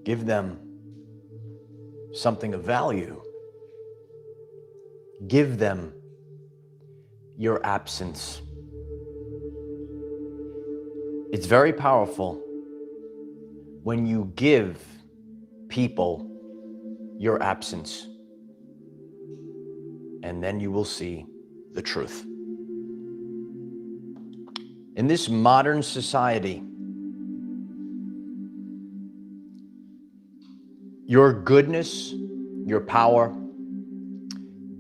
Give them something of value. Give them your absence. It's very powerful when you give people your absence, and then you will see the truth. In this modern society, your goodness, your power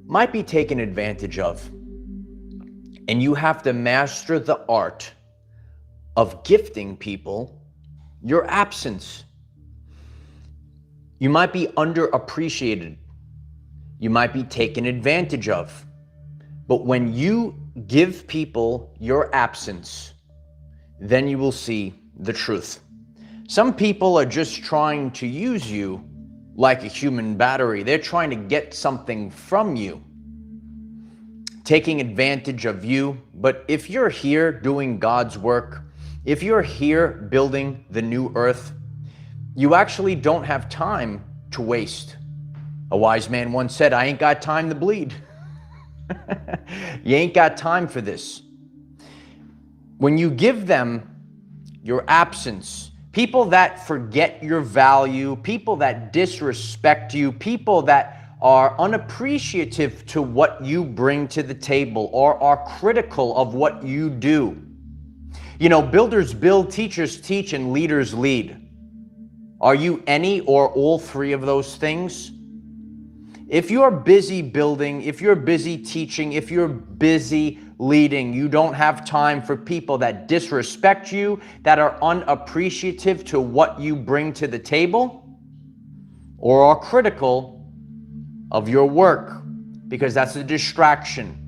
might be taken advantage of, and you have to master the art of gifting people your absence. You might be underappreciated. You might be taken advantage of. But when you give people your absence, then you will see the truth. Some people are just trying to use you like a human battery. They're trying to get something from you, taking advantage of you. But if you're here doing God's work, if you're here building the new earth, you actually don't have time to waste. A wise man once said, I ain't got time to bleed. You ain't got time for this. When you give them your absence, people that forget your value, people that disrespect you, people that are unappreciative to what you bring to the table or are critical of what you do. You know, builders build, teachers teach, and leaders lead. Are you any or all three of those things? If you're busy building, if you're busy teaching, if you're busy leading, you don't have time for people that disrespect you, that are unappreciative to what you bring to the table, or are critical of your work, because that's a distraction.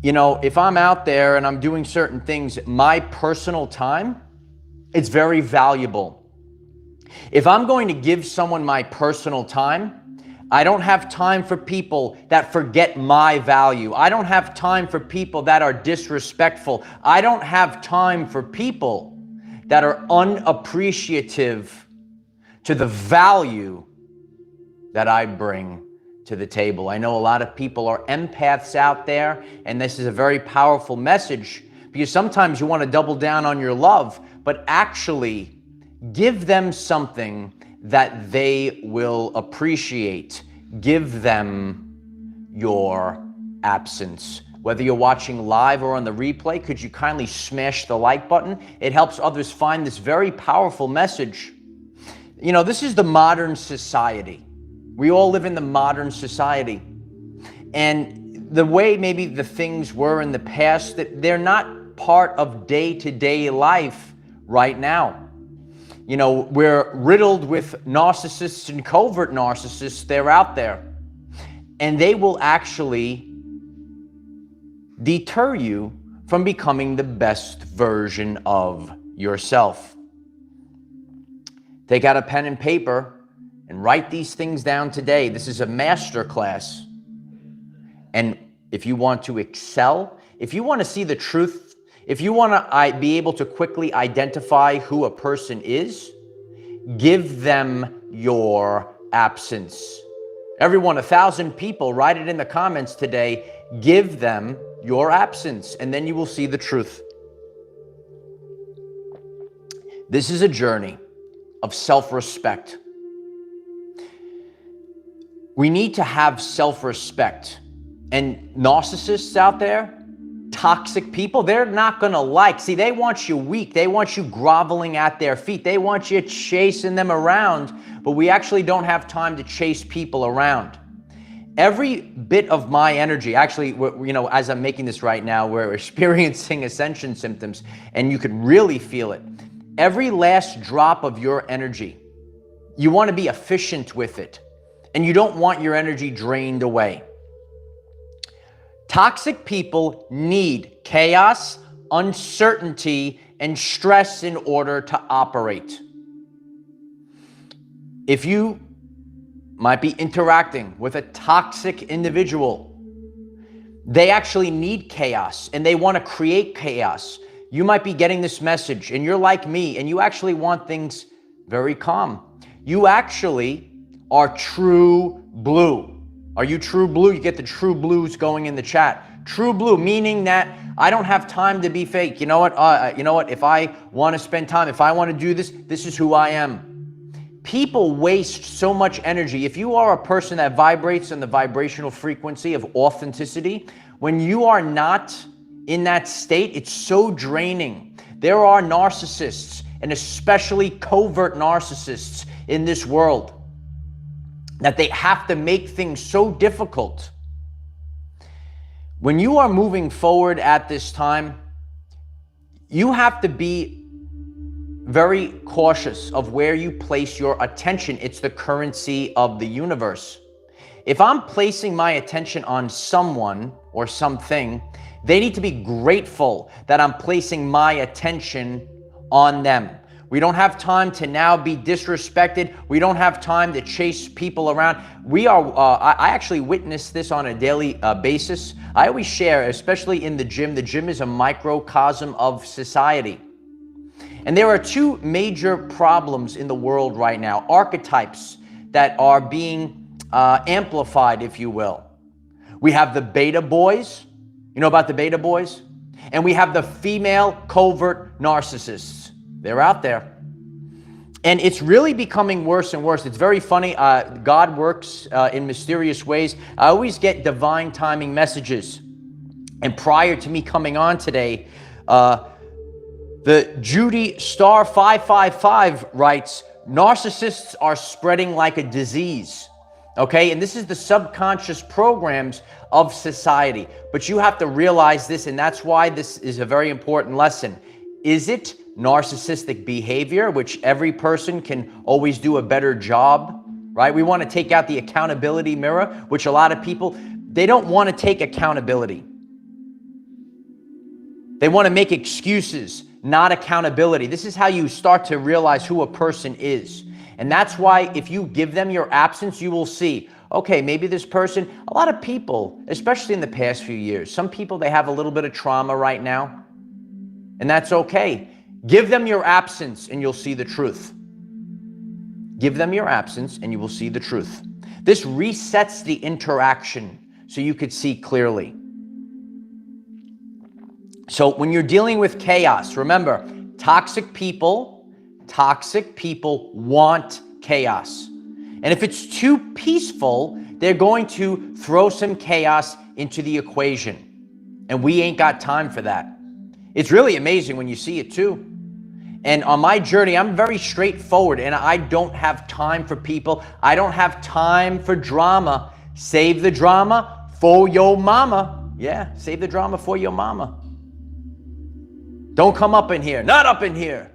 You know, if I'm out there and I'm doing certain things, my personal time, it's very valuable. If I'm going to give someone my personal time, I don't have time for people that forget my value. I don't have time for people that are disrespectful. I don't have time for people that are unappreciative to the value that I bring to the table. I know a lot of people are empaths out there, and this is a very powerful message, because sometimes you want to double down on your love, but actually give them something that they will appreciate. Give them your absence. Whether you're watching live or on the replay, could you kindly smash the like button? It helps others find this very powerful message. You know, this is the modern society. We all live in the modern society. And the way maybe the things were in the past, that they're not part of day-to-day life right now. You know, we're riddled with narcissists and covert narcissists. They're out there. And they will actually deter you from becoming the best version of yourself. Take out a pen and paper and write these things down today. This is a master class. And if you want to excel, if you want to see the truth, if you want to be able to quickly identify who a person is, give them your absence. Everyone, 1,000 people, write it in the comments today. Give them your absence, and then you will see the truth. This is a journey of self-respect. We need to have self-respect. And narcissists out there, toxic people, they're not going to like. See, they want you weak. They want you groveling at their feet. They want you chasing them around, but we actually don't have time to chase people around. Every bit of my energy, actually, you know, as I'm making this right now, we're experiencing ascension symptoms, and you can really feel it. Every last drop of your energy, you want to be efficient with it, and you don't want your energy drained away. Toxic people need chaos, uncertainty, and stress in order to operate. If you might be interacting with a toxic individual, they actually need chaos and they want to create chaos. You might be getting this message and you're like me and you actually want things very calm. You actually are true blue. Are you true blue? You get the true blues going in the chat. True blue, meaning that I don't have time to be fake. You know what? If I want to spend time, if I want to do this, this is who I am. People waste so much energy. If you are a person that vibrates in the vibrational frequency of authenticity, when you are not in that state, it's so draining. There are narcissists, and especially covert narcissists in this world, that they have to make things so difficult. When you are moving forward at this time, you have to be very cautious of where you place your attention. It's the currency of the universe. If I'm placing my attention on someone or something, they need to be grateful that I'm placing my attention on them. We don't have time to now be disrespected. We don't have time to chase people around. I actually witness this on a daily basis. I always share, especially in the gym. The gym is a microcosm of society. And there are two major problems in the world right now, archetypes that are being amplified, if you will. We have the beta boys. You know about the beta boys? And we have the female covert narcissists. They're out there. And it's really becoming worse and worse. It's very funny. God works in mysterious ways. I always get divine timing messages. And prior to me coming on today, the Judy Star 555 writes, narcissists are spreading like a disease. Okay, and this is the subconscious programs of society. But you have to realize this, and that's why this is a very important lesson. Is it narcissistic behavior, which every person can always do a better job, right? We want to take out the accountability mirror, which a lot of people, they don't want to take accountability. They want to make excuses, not accountability. This is how you start to realize who a person is. And that's why if you give them your absence, you will see, okay, maybe this person, a lot of people, especially in the past few years, some people, they have a little bit of trauma right now, and that's okay. Give them your absence and you'll see the truth. Give them your absence and you will see the truth. This resets the interaction so you could see clearly. So when you're dealing with chaos, remember, toxic people want chaos. And if it's too peaceful, they're going to throw some chaos into the equation. And we ain't got time for that. It's really amazing when you see it too. And on my journey, I'm very straightforward and I don't have time for people. I don't have time for drama. Save the drama for your mama. Yeah, save the drama for your mama. Don't come up in here. Not up in here.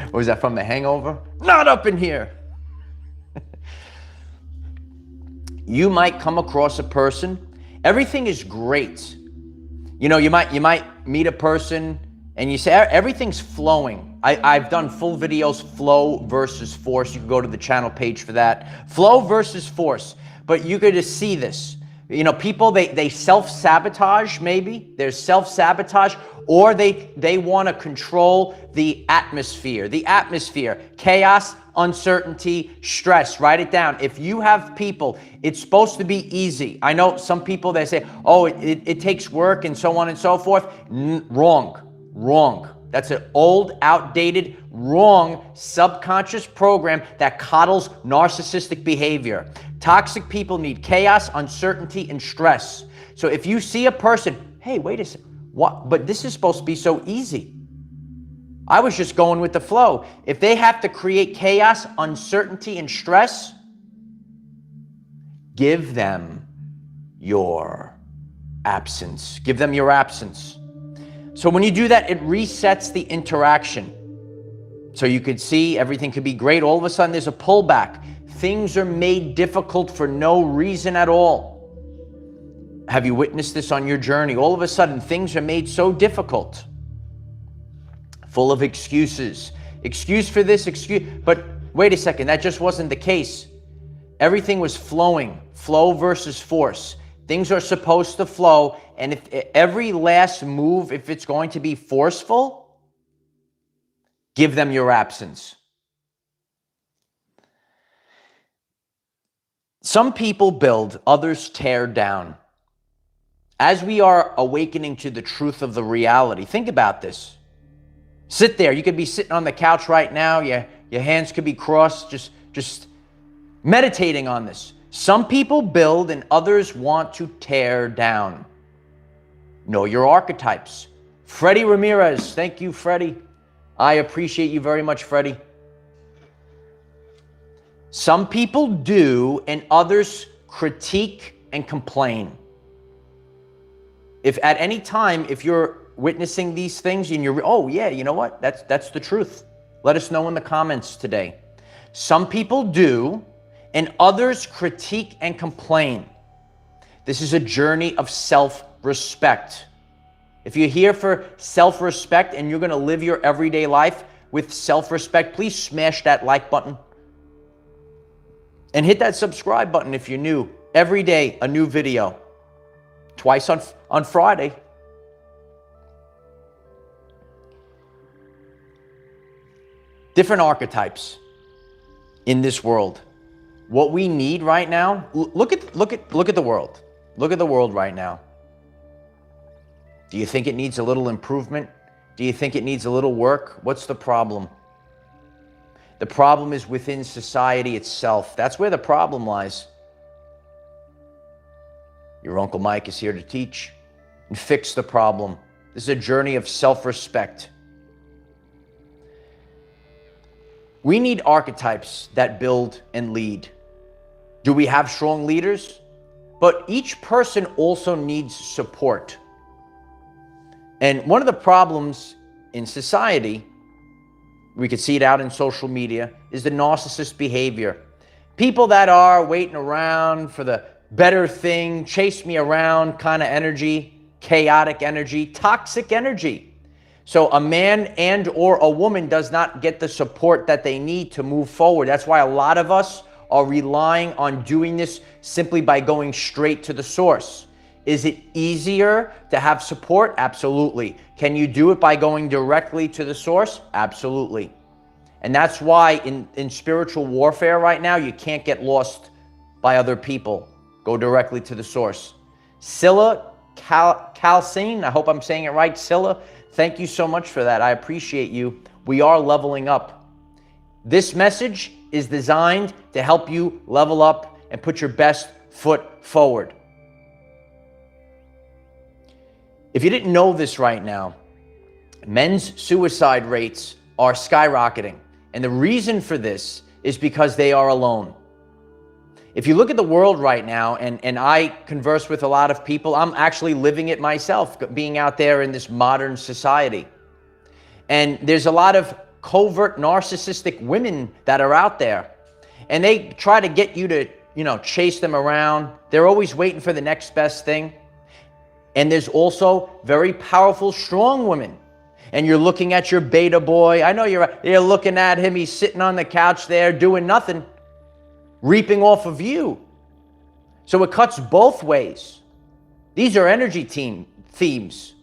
What was that from The Hangover? Not up in here. You might come across a person. Everything is great. You know, you might meet a person and you say everything's flowing. I've done full videos, flow versus force. You can go to the channel page for that. Flow versus force. But you could just see this. You know, people, they self-sabotage maybe. There's self-sabotage, or they want to control the atmosphere. The atmosphere, chaos, uncertainty, stress. Write it down. If you have people, it's supposed to be easy. I know some people, they say, oh, it takes work and so on and so forth. Wrong. That's an old, outdated, wrong subconscious program that coddles narcissistic behavior. Toxic people need chaos, uncertainty, and stress. So if you see a person, hey, wait a second, what? But this is supposed to be so easy. I was just going with the flow. If they have to create chaos, uncertainty, and stress, give them your absence. Give them your absence. So when you do that, it resets the interaction. So you could see everything could be great. All of a sudden, there's a pullback. Things are made difficult for no reason at all. Have you witnessed this on your journey? All of a sudden, things are made so difficult. Full of excuses. Excuse for this, excuse. But wait a second, that just wasn't the case. Everything was flowing. Flow versus force. Things are supposed to flow. And if every last move, if it's going to be forceful, give them your absence. Some people build, others tear down. As we are awakening to the truth of the reality, think about this. Sit there. You could be sitting on the couch right now. Your hands could be crossed, just meditating on this. Some people build and others want to tear down. Know your archetypes. Freddie Ramirez. Thank you, Freddie. I appreciate you very much, Freddie. Some people do and others critique and complain. If at any time, if you're witnessing these things and you're, oh yeah, you know what? That's the truth. Let us know in the comments today. Some people do and others critique and complain. This is a journey of self-respect. If you're here for self-respect and you're going to live your everyday life with self-respect, please smash that like button. And hit that subscribe button if you're new. Every day, a new video. Twice on Friday. Different archetypes in this world. What we need right now, look at the world. Look at the world right now. Do you think it needs a little improvement? Do you think it needs a little work? What's the problem? The problem is within society itself. That's where the problem lies. Your Uncle Mike is here to teach and fix the problem. This is a journey of self-respect. We need archetypes that build and lead. Do we have strong leaders? But each person also needs support. And one of the problems in society, we could see it out in social media, is the narcissist behavior. People that are waiting around for the better thing, chase me around kind of energy, chaotic energy, toxic energy. So a man and or a woman does not get the support that they need to move forward. That's why a lot of us are relying on doing this simply by going straight to the source. Is it easier to have support? Absolutely. Can you do it by going directly to the source? Absolutely. And that's why in spiritual warfare right now, you can't get lost by other people. Go directly to the source. Scylla Calcine, I hope I'm saying it right. Scylla, thank you so much for that. I appreciate you. We are leveling up. This message is designed to help you level up and put your best foot forward. If you didn't know this right now, men's suicide rates are skyrocketing. And the reason for this is because they are alone. If you look at the world right now, and I converse with a lot of people, I'm actually living it myself, being out there in this modern society. And there's a lot of covert narcissistic women that are out there. And they try to get you to, chase them around. They're always waiting for the next best thing. And there's also very powerful, strong women. And you're looking at your beta boy. I know you're looking at him. He's sitting on the couch there doing nothing, reaping off of you. So it cuts both ways. These are energy themes.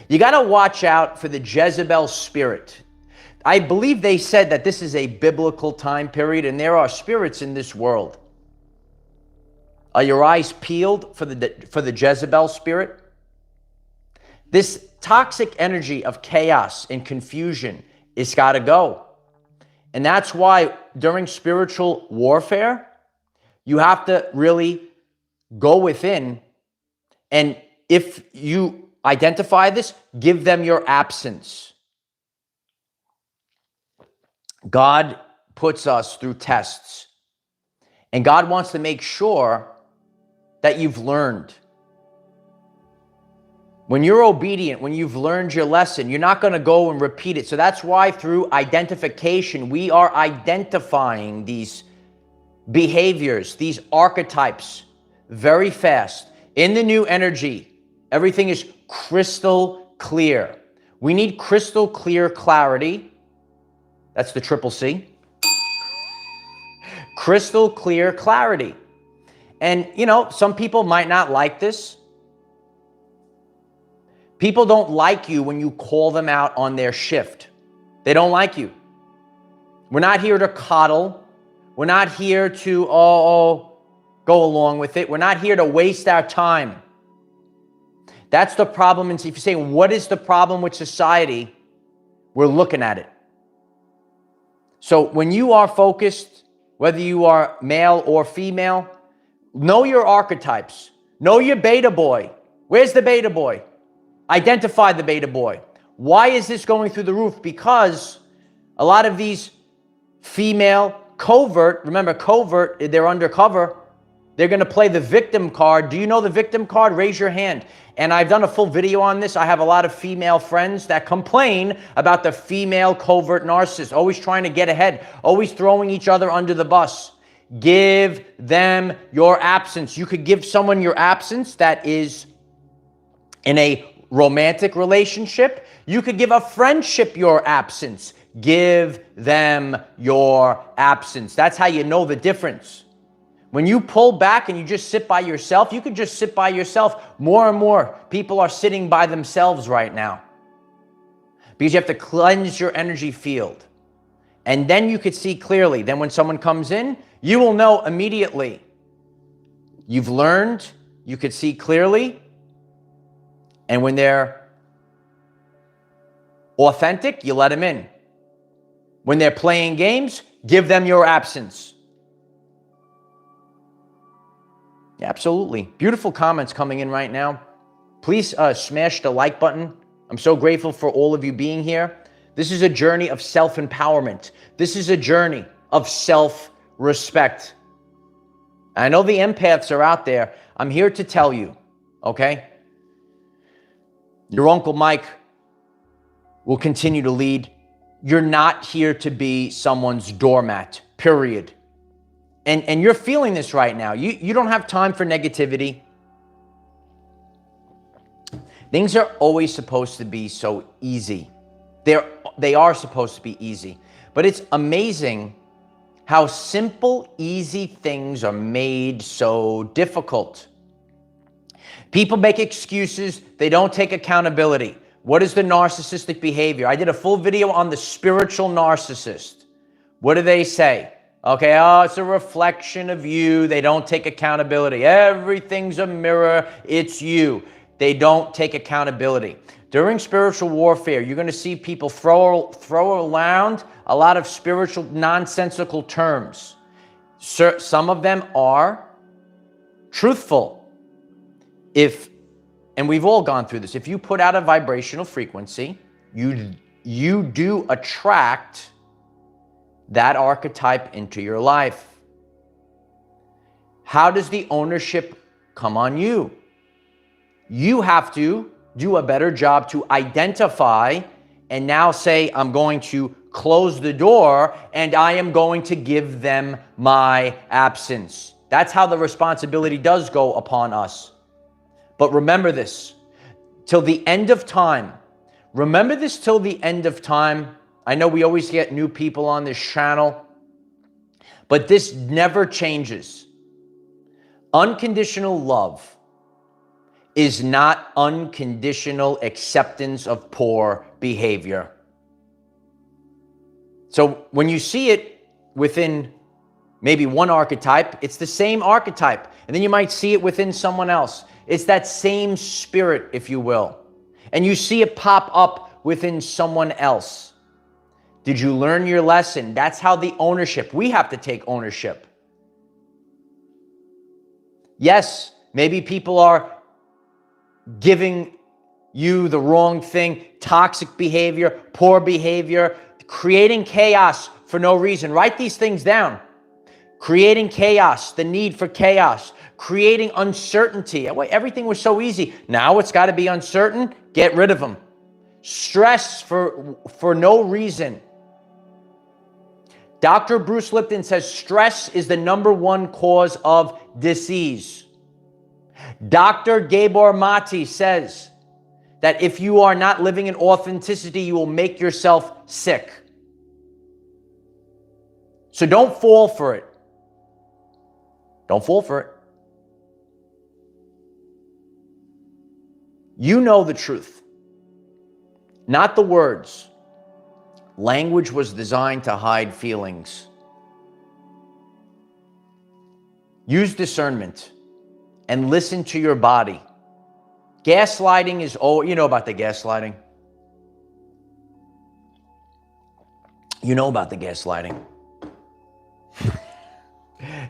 You got to watch out for the Jezebel spirit. I believe they said that this is a biblical time period, and there are spirits in this world. Are your eyes peeled for the Jezebel spirit? This toxic energy of chaos and confusion is got to go. And that's why during spiritual warfare, you have to really go within. And if you identify this, give them your absence. God puts us through tests. And God wants to make sure that you've learned. When you're obedient, when you've learned your lesson, you're not going to go and repeat it. So that's why through identification, we are identifying these behaviors, these archetypes very fast. In the new energy, everything is crystal clear. We need crystal clear clarity. That's the triple C. Crystal clear clarity. And, some people might not like this. People don't like you when you call them out on their shift. They don't like you. We're not here to coddle. We're not here to, go along with it. We're not here to waste our time. That's the problem. And if you say, what is the problem with society? We're looking at it. So when you are focused, whether you are male or female, know your archetypes. Know your beta boy. Where's the beta boy? Identify the beta boy. Why is this going through the roof? Because a lot of these female covert, remember covert, they're undercover. They're going to play the victim card. Do you know the victim card? Raise your hand. And I've done a full video on this. I have a lot of female friends that complain about the female covert narcissist, always trying to get ahead, always throwing each other under the bus. Give them your absence. You could give someone your absence that is in a romantic relationship. You could give a friendship your absence. Give them your absence. That's how you know the difference. When you pull back and you just sit by yourself, you could just sit by yourself. More and more people are sitting by themselves right now because you have to cleanse your energy field. And then you could see clearly. Then when someone comes in, you will know immediately. You've learned, you could see clearly. And when they're authentic, you let them in. When they're playing games, give them your absence. Absolutely. Beautiful comments coming in right now. Please smash the like button. I'm so grateful for all of you being here. This is a journey of self-empowerment. This is a journey of self-respect. I know the empaths are out there. I'm here to tell you, okay? Your Uncle Mike will continue to lead. You're not here to be someone's doormat, period. And you're feeling this right now. You don't have time for negativity. Things are always supposed to be so easy. They are supposed to be easy. But it's amazing how simple, easy things are made so difficult. People make excuses. They don't take accountability. What is the narcissistic behavior? I did a full video on the spiritual narcissist. What do they say? Okay, oh, it's a reflection of you. They don't take accountability. Everything's a mirror. It's you. They don't take accountability. During spiritual warfare, you're going to see people throw around a lot of spiritual nonsensical terms. Some of them are truthful. And we've all gone through this. If you put out a vibrational frequency, you do attract that archetype into your life. How does the ownership come on you? You have to do a better job to identify and now say, I'm going to close the door and I am going to give them my absence. That's how the responsibility does go upon us. But remember this, till the end of time. Remember this till the end of time. I know we always get new people on this channel, but this never changes. Unconditional love is not unconditional acceptance of poor behavior. So when you see it within maybe one archetype, it's the same archetype. And then you might see it within someone else. It's that same spirit, if you will. And you see it pop up within someone else. Did you learn your lesson? That's how the ownership, we have to take ownership. Yes, maybe people are giving you the wrong thing, toxic behavior, poor behavior, creating chaos for no reason. Write these things down. Creating chaos, the need for chaos, creating uncertainty. Everything was so easy. Now it's got to be uncertain. Get rid of them. Stress for no reason. Dr. Bruce Lipton says stress is the #1 cause of disease. Dr. Gabor Mate says that if you are not living in authenticity, you will make yourself sick. So don't fall for it. Don't fall for it. You know the truth, not the words. Language was designed to hide feelings. use discernment and listen to your body. Gaslighting is, you know about the gaslighting. You know about the gaslighting.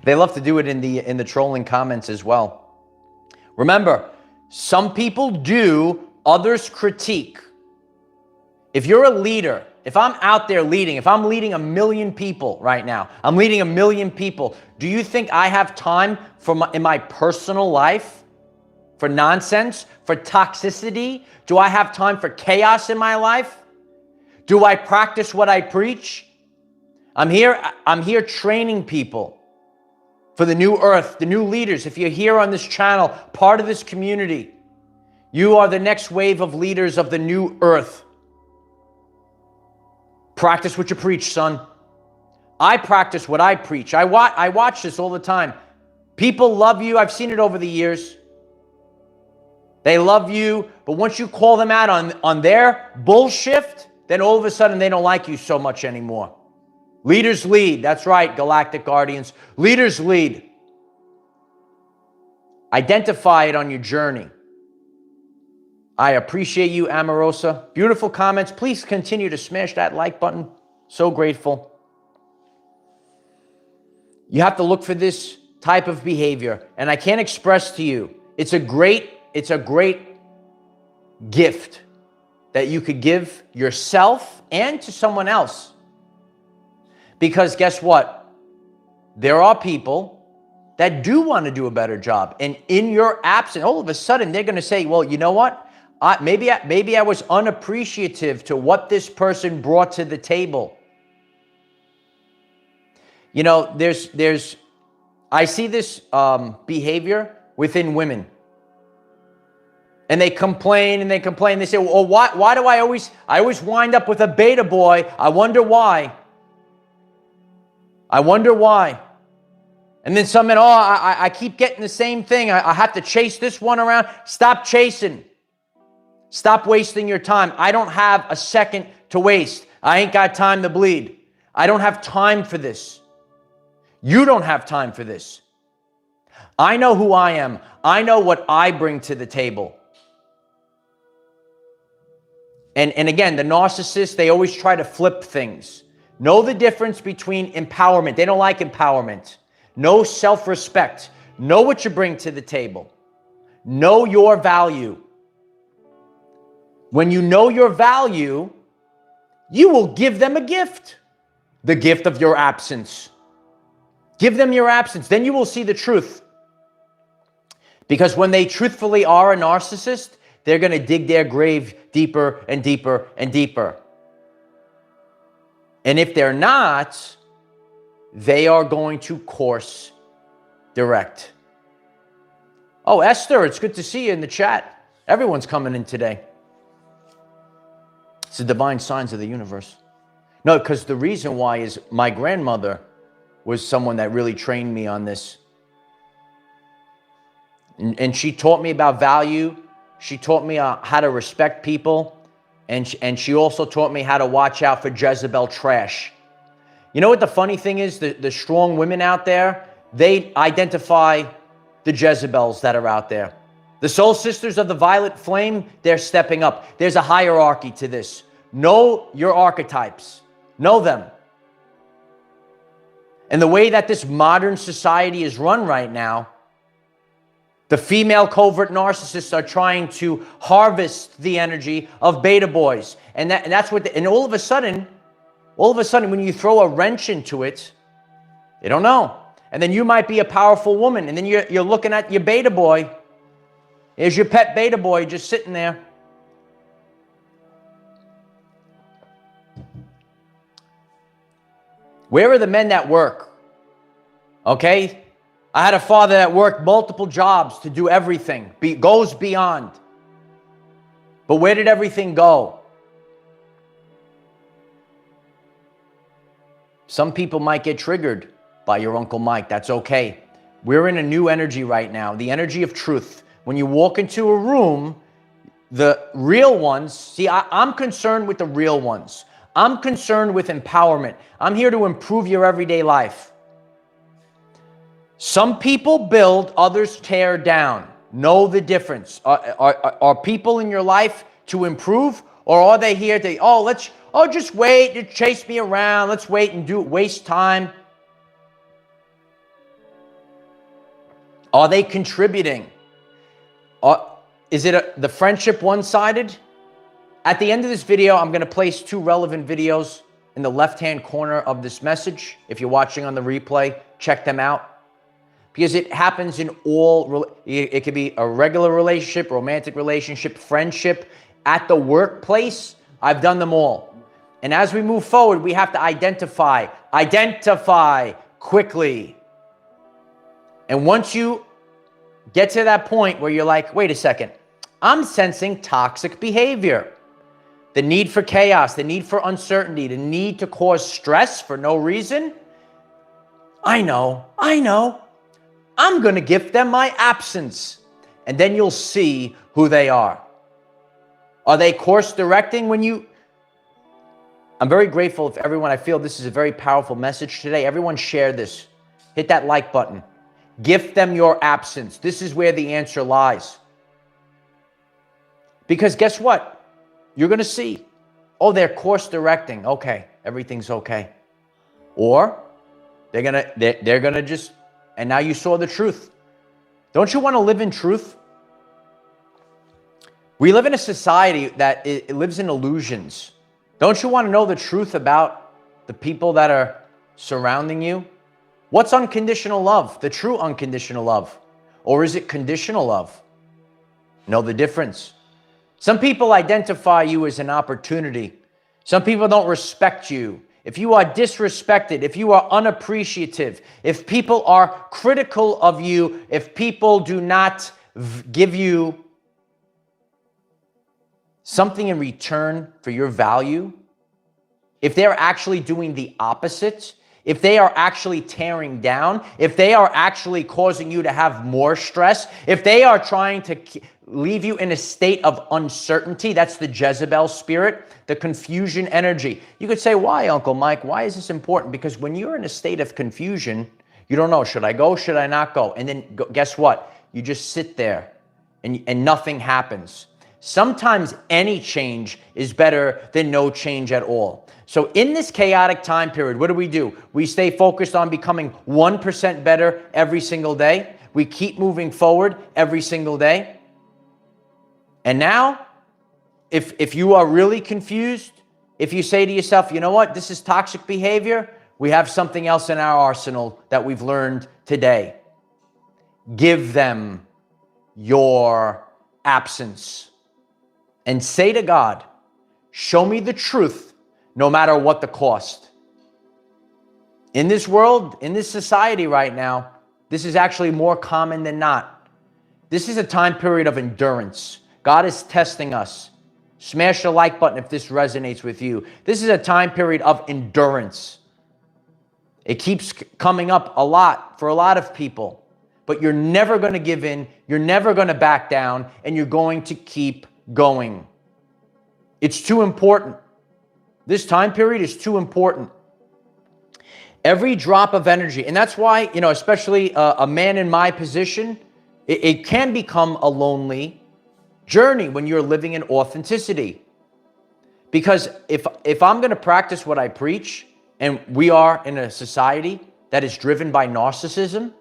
They love to do it in the trolling comments as well. Remember, some people do, others critique. If you're a leader, if I'm out there leading, if I'm leading 1 million people right now, I'm leading 1 million people, do you think I have time in my personal life for nonsense, for toxicity? Do I have time for chaos in my life? Do I practice what I preach? I'm here training people for the new earth, the new leaders. If you're here on this channel, part of this community, you are the next wave of leaders of the new earth. Practice what you preach, son. I practice what I preach. I watch this all the time. People love you. I've seen it over the years. They love you, but once you call them out on their bullshit, then all of a sudden they don't like you so much anymore. Leaders lead. That's right, Galactic Guardians. Leaders lead. Identify it on your journey. I appreciate you, Amorosa. Beautiful comments. Please continue to smash that like button. So grateful. You have to look for this type of behavior. And I can't express to you, it's a great gift that you could give yourself and to someone else. Because guess what? There are people that do want to do a better job. And in your absence, all of a sudden, they're going to say, well, you know what? Maybe I was unappreciative to what this person brought to the table. You know, I see this behavior within women. And they complain and they complain. They say, well, why do I always wind up with a beta boy? I wonder why. I wonder why. And then some men, I keep getting the same thing. I have to chase this one around. Stop chasing. Stop wasting your time. I don't have a second to waste. I ain't got time to bleed. I don't have time for this. You don't have time for this. I know who I am. I know what I bring to the table. And again, the narcissists, they always try to flip things. Know the difference between empowerment. They don't like empowerment. Know self-respect. Know what you bring to the table. Know your value. When you know your value, you will give them a gift. The gift of your absence. Give them your absence. Then you will see the truth. Because when they truthfully are a narcissist, they're going to dig their grave deeper and deeper and deeper. And if they're not, they are going to course direct. Oh, Esther, it's good to see you in the chat. Everyone's coming in today. It's the divine signs of the universe. No, because the reason why is my grandmother was someone that really trained me on this. And she taught me about value. She taught me how to respect people. And she also taught me how to watch out for Jezebel trash. You know what the funny thing is? The strong women out there, they identify the Jezebels that are out there. The soul sisters of the violet flame, they're stepping up. There's a hierarchy to this. Know your archetypes. Know them. And the way that this modern society is run right now, the female covert narcissists are trying to harvest the energy of beta boys. And that's what, and all of a sudden, when you throw a wrench into it, they don't know. And then you might be a powerful woman, and then you're looking at your beta boy. Here's your pet beta boy just sitting there. Where are the men that work? Okay? I had a father that worked multiple jobs to do everything, goes beyond. But where did everything go? Some people might get triggered by your Uncle Mike. That's okay. We're in a new energy right now, the energy of truth. When you walk into a room, the real ones, see, I'm concerned with the real ones. I'm concerned with empowerment. I'm here to improve your everyday life. Some people build, others tear down. Know the difference. Are people in your life to improve, or are they here to, just wait, you chase me around, let's wait and waste time? Are they contributing? Is it the friendship one-sided? At the end of this video, I'm going to place 2 relevant videos in the left-hand corner of this message. If you're watching on the replay, check them out. Because it happens in it could be a regular relationship, romantic relationship, friendship, at the workplace. I've done them all. And as we move forward, we have to identify quickly. And once you get to that point where you're like, wait a second, I'm sensing toxic behavior. The need for chaos, the need for uncertainty, the need to cause stress for no reason. I know. I'm going to gift them my absence. And then you'll see who they are. Are they course directing when you... I'm very grateful if everyone, I feel this is a very powerful message today. Everyone share this. Hit that like button. Gift them your absence. This is where the answer lies. Because guess what? You're going to see, they're course directing. Okay, everything's okay. Or they're going to just, and now you saw the truth. Don't you want to live in truth? We live in a society that it lives in illusions. Don't you want to know the truth about the people that are surrounding you? What's unconditional love? The true unconditional love? Or is it conditional love? Know the difference. Some people identify you as an opportunity. Some people don't respect you. If you are disrespected, if you are unappreciative, if people are critical of you, if people do not give you something in return for your value, if they're actually doing the opposite, if they are actually tearing down, if they are actually causing you to have more stress, if they are trying to leave you in a state of uncertainty, that's the Jezebel spirit, the confusion energy. You could say, why, Uncle Mike? Why is this important? Because when you're in a state of confusion, you don't know, should I go, should I not go? And then guess what? You just sit there and nothing happens. Sometimes any change is better than no change at all. So in this chaotic time period, what do? We stay focused on becoming 1% better every single day. We keep moving forward every single day. And now, if you are really confused, if you say to yourself, you know what, this is toxic behavior, we have something else in our arsenal that we've learned today. Give them your absence. And say to God, show me the truth, no matter what the cost. In this world, in this society right now, this is actually more common than not. This is a time period of endurance. God is testing us. Smash the like button if this resonates with you. This is a time period of endurance. It keeps coming up a lot for a lot of people, but you're never going to give in. You're never going to back down, and you're going to keep going. It's too important. This time period is too important. Every drop of energy, and that's why, especially a man in my position, it can become a lonely journey when you're living in authenticity. Because if I'm going to practice what I preach, and we are in a society that is driven by narcissism,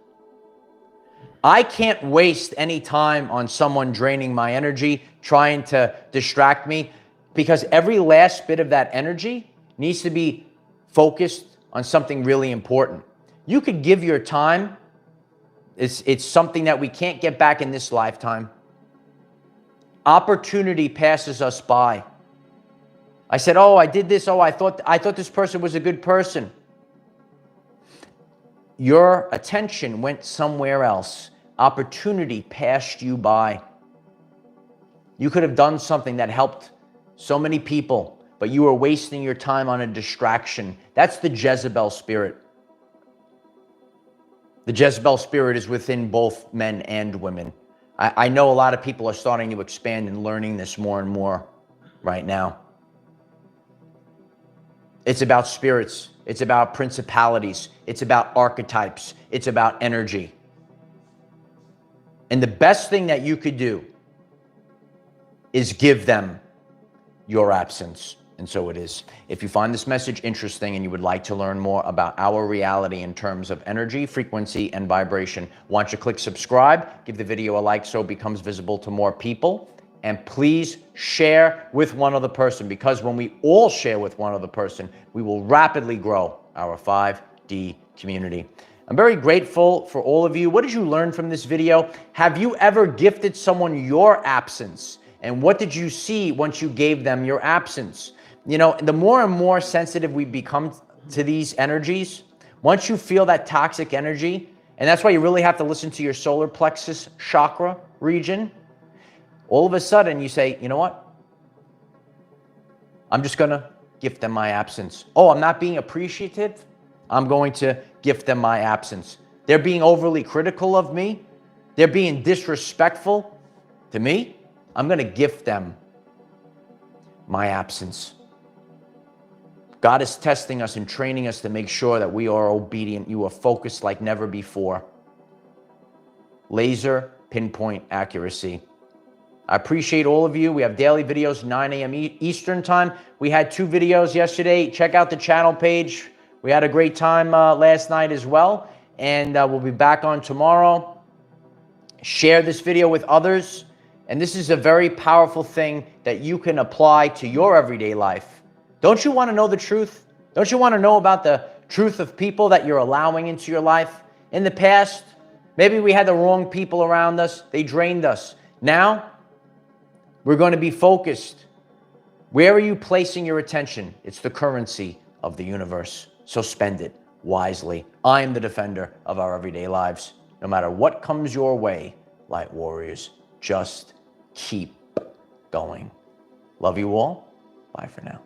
I can't waste any time on someone draining my energy, trying to distract me, because every last bit of that energy needs to be focused on something really important. You could give your time. It's something that we can't get back in this lifetime. Opportunity passes us by. I said, I did this. I thought this person was a good person. Your attention went somewhere else. Opportunity passed you by. You could have done something that helped so many people, but you were wasting your time on a distraction. That's the Jezebel spirit. The Jezebel spirit is within both men and women. I know a lot of people are starting to expand and learning this more and more right now. It's about spirits. It's about principalities. It's about archetypes. It's about energy. And the best thing that you could do is give them your absence. And so it is. If you find this message interesting and you would like to learn more about our reality in terms of energy, frequency, and vibration, why don't you click subscribe, give the video a like so it becomes visible to more people, and please share with one other person, because when we all share with one other person, we will rapidly grow our 5D community. I'm very grateful for all of you. What did you learn from this video? Have you ever gifted someone your absence? And what did you see once you gave them your absence? You know, the more and more sensitive we become to these energies, once you feel that toxic energy, and that's why you really have to listen to your solar plexus chakra region, all of a sudden you say, you know what? I'm just going to gift them my absence. Oh, I'm not being appreciative? I'm going to gift them my absence. They're being overly critical of me. They're being disrespectful to me. I'm going to gift them my absence. God is testing us and training us to make sure that we are obedient. You are focused like never before. Laser pinpoint accuracy. I appreciate all of you. We have daily videos, 9 a.m. Eastern time. We had 2 videos yesterday. Check out the channel page. We had a great time last night as well. And we'll be back on tomorrow. Share this video with others. And this is a very powerful thing that you can apply to your everyday life. Don't you want to know the truth? Don't you want to know about the truth of people that you're allowing into your life? In the past, maybe we had the wrong people around us. They drained us. Now, we're going to be focused. Where are you placing your attention? It's the currency of the universe. So spend it wisely. I am the defender of our everyday lives. No matter what comes your way, light warriors, just keep going. Love you all. Bye for now.